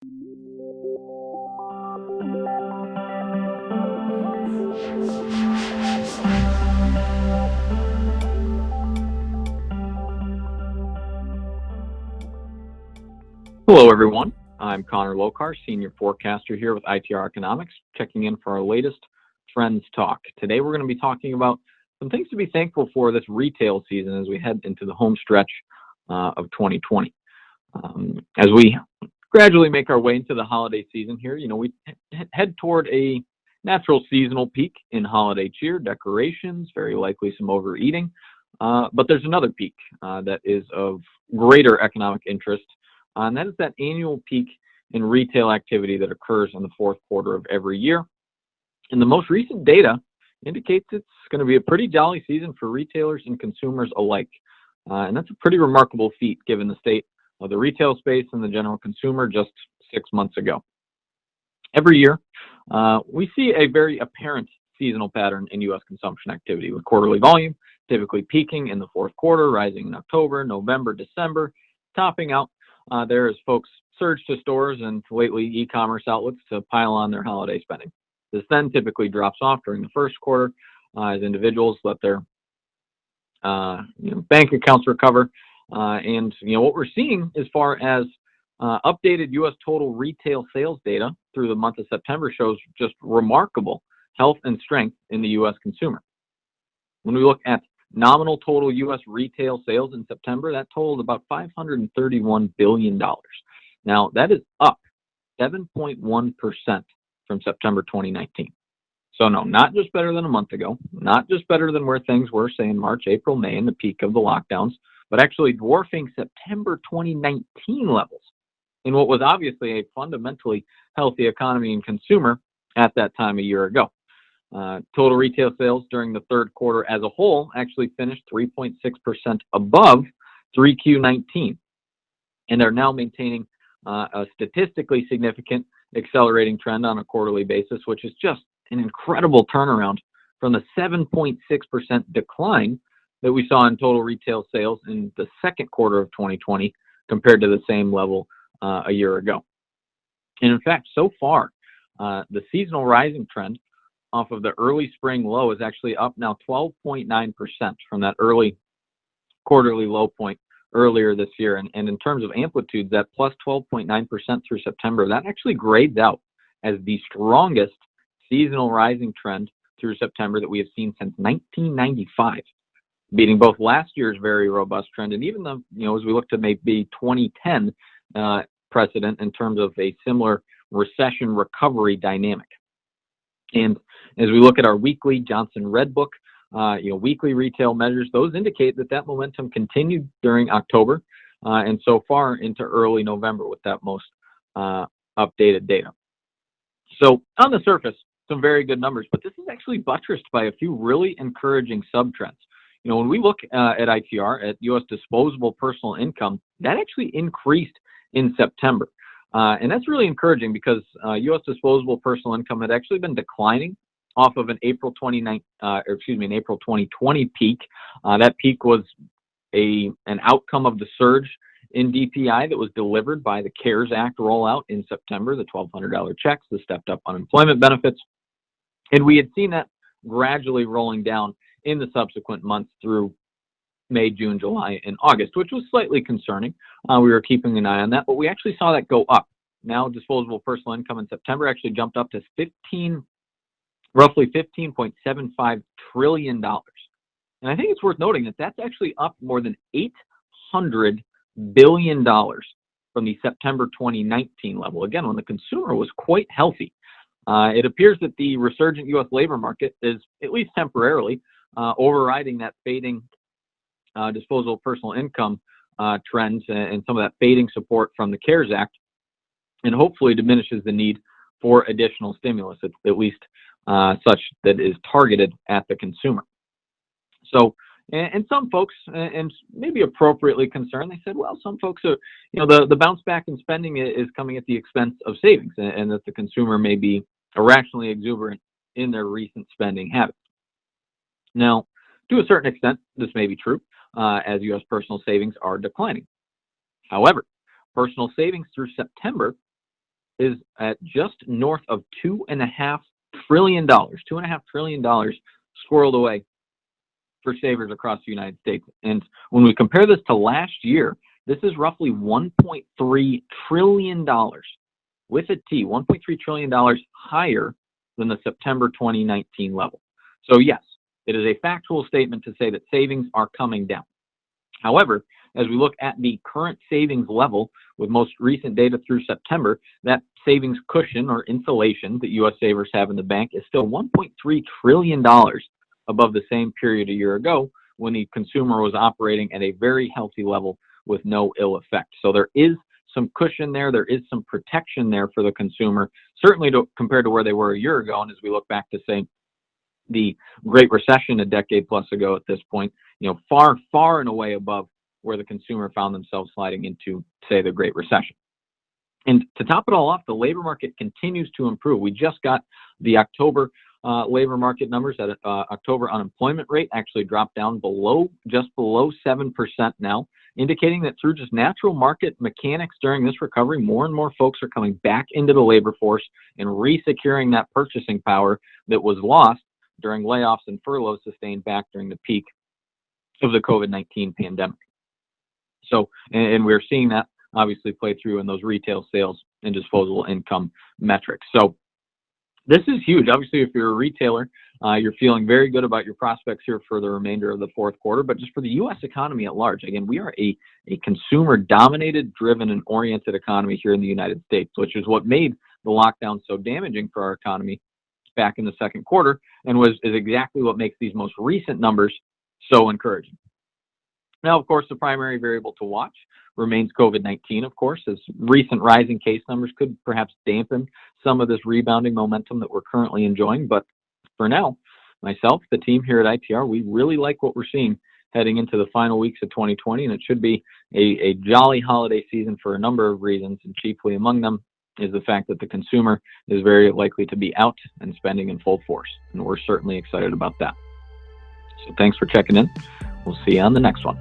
Hello, everyone. I'm Connor Lokar, Senior Forecaster here with ITR Economics, checking in for our latest Trends Talk. Today, we're going to be talking about some things to be thankful for this retail season as we head into the home stretch of 2020. As we gradually make our way into the holiday season here, we head toward a natural seasonal peak in holiday cheer, decorations, very likely some overeating. But there's another peak that is of greater economic interest. And that is that annual peak in retail activity that occurs in the fourth quarter of every year. And the most recent data indicates it's going to be a pretty jolly season for retailers and consumers alike. And that's a pretty remarkable feat given the state of the retail space and the general consumer just 6 months ago. Every year, we see a very apparent seasonal pattern in U.S. consumption activity, with quarterly volume typically peaking in the fourth quarter, rising in October, November, December, topping out there as folks surge to stores and lately e-commerce outlets to pile on their holiday spending. This then typically drops off during the first quarter as individuals let their bank accounts recover. And what we're seeing as far as updated U.S. total retail sales data through the month of September shows just remarkable health and strength in the U.S. consumer. When we look at nominal total U.S. retail sales in September, that totaled about $531 billion. Now, that is up 7.1% from September 2019. So no, not just better than a month ago, not just better than where things were, say, in March, April, May, in the peak of the lockdowns, but actually dwarfing September 2019 levels in what was obviously a fundamentally healthy economy and consumer at that time a year ago. Total retail sales during the third quarter as a whole actually finished 3.6% above 3Q19, and are now maintaining a statistically significant accelerating trend on a quarterly basis, which is just an incredible turnaround from the 7.6% decline that we saw in total retail sales in the second quarter of 2020 compared to the same level a year ago. And in fact, so far, the seasonal rising trend off of the early spring low is actually up now 12.9% from that early quarterly low point earlier this year. And in terms of amplitudes, that plus 12.9% through September, that actually grades out as the strongest seasonal rising trend through September that we have seen since 1995, beating both last year's very robust trend and even the, as we look to maybe 2010 precedent in terms of a similar recession recovery dynamic. And as we look at our weekly Johnson Red Book, weekly retail measures, those indicate that momentum continued during October and so far into early November with that most updated data. So on the surface, some very good numbers, but this is actually buttressed by a few really encouraging sub-trends. When we look at ITR, at U.S. disposable personal income, that actually increased in September. And that's really encouraging because U.S. disposable personal income had actually been declining off of an April 2020 peak. That peak was an outcome of the surge in DPI that was delivered by the CARES Act rollout in September, the $1,200 checks, the stepped-up unemployment benefits. And we had seen that gradually rolling down in the subsequent months through May, June, July, and August, which was slightly concerning. We were keeping an eye on that, but we actually saw that go up. Now, disposable personal income in September actually jumped up to roughly $15.75 trillion. And I think it's worth noting that that's actually up more than $800 billion from the September 2019 level. Again, when the consumer was quite healthy. It appears that the resurgent U.S. labor market is, at least temporarily, overriding that fading disposable personal income trends and some of that fading support from the CARES Act, and hopefully diminishes the need for additional stimulus, at least such that is targeted at the consumer. So, and some folks, and maybe appropriately concerned, they said, well, some folks are, the bounce back in spending is coming at the expense of savings, and that the consumer may be irrationally exuberant in their recent spending habits. Now, to a certain extent, this may be true, as U.S. personal savings are declining. However, personal savings through September is at just north of $2.5 trillion. $2.5 trillion squirreled away for savers across the United States. And when we compare this to last year, this is roughly $1.3 trillion with a T, $1.3 trillion higher than the September 2019 level. So yes, it is a factual statement to say that savings are coming down. However, as we look at the current savings level with most recent data through September, that savings cushion or insulation that U.S. savers have in the bank is still $1.3 trillion above the same period a year ago when the consumer was operating at a very healthy level with no ill effect. So there is some cushion there. There is some protection there for the consumer, certainly compared to where they were a year ago. And as we look back to, say, the Great Recession a decade plus ago at this point, far, far and away above where the consumer found themselves sliding into, say, the Great Recession. And to top it all off, the labor market continues to improve. We just got the October labor market numbers. That October unemployment rate actually dropped down just below 7% now, indicating that through just natural market mechanics during this recovery, more and more folks are coming back into the labor force and re-securing that purchasing power that was lost during layoffs and furloughs sustained back during the peak of the COVID-19 pandemic. So, and we're seeing that obviously play through in those retail sales and disposable income metrics. So this is huge. Obviously, if you're a retailer, you're feeling very good about your prospects here for the remainder of the fourth quarter. But just for the U.S. economy at large, again, we are a consumer-dominated, driven, and oriented economy here in the United States, which is what made the lockdown so damaging for our economy back in the second quarter, and is exactly what makes these most recent numbers so encouraging. Now, of course, the primary variable to watch remains COVID-19, of course, as recent rising case numbers could perhaps dampen some of this rebounding momentum that we're currently enjoying. But for now, myself, the team here at ITR, we really like what we're seeing heading into the final weeks of 2020, and it should be a jolly holiday season for a number of reasons, and chiefly among them is the fact that the consumer is very likely to be out and spending in full force, and we're certainly excited about that. So thanks for checking in. We'll see you on the next one.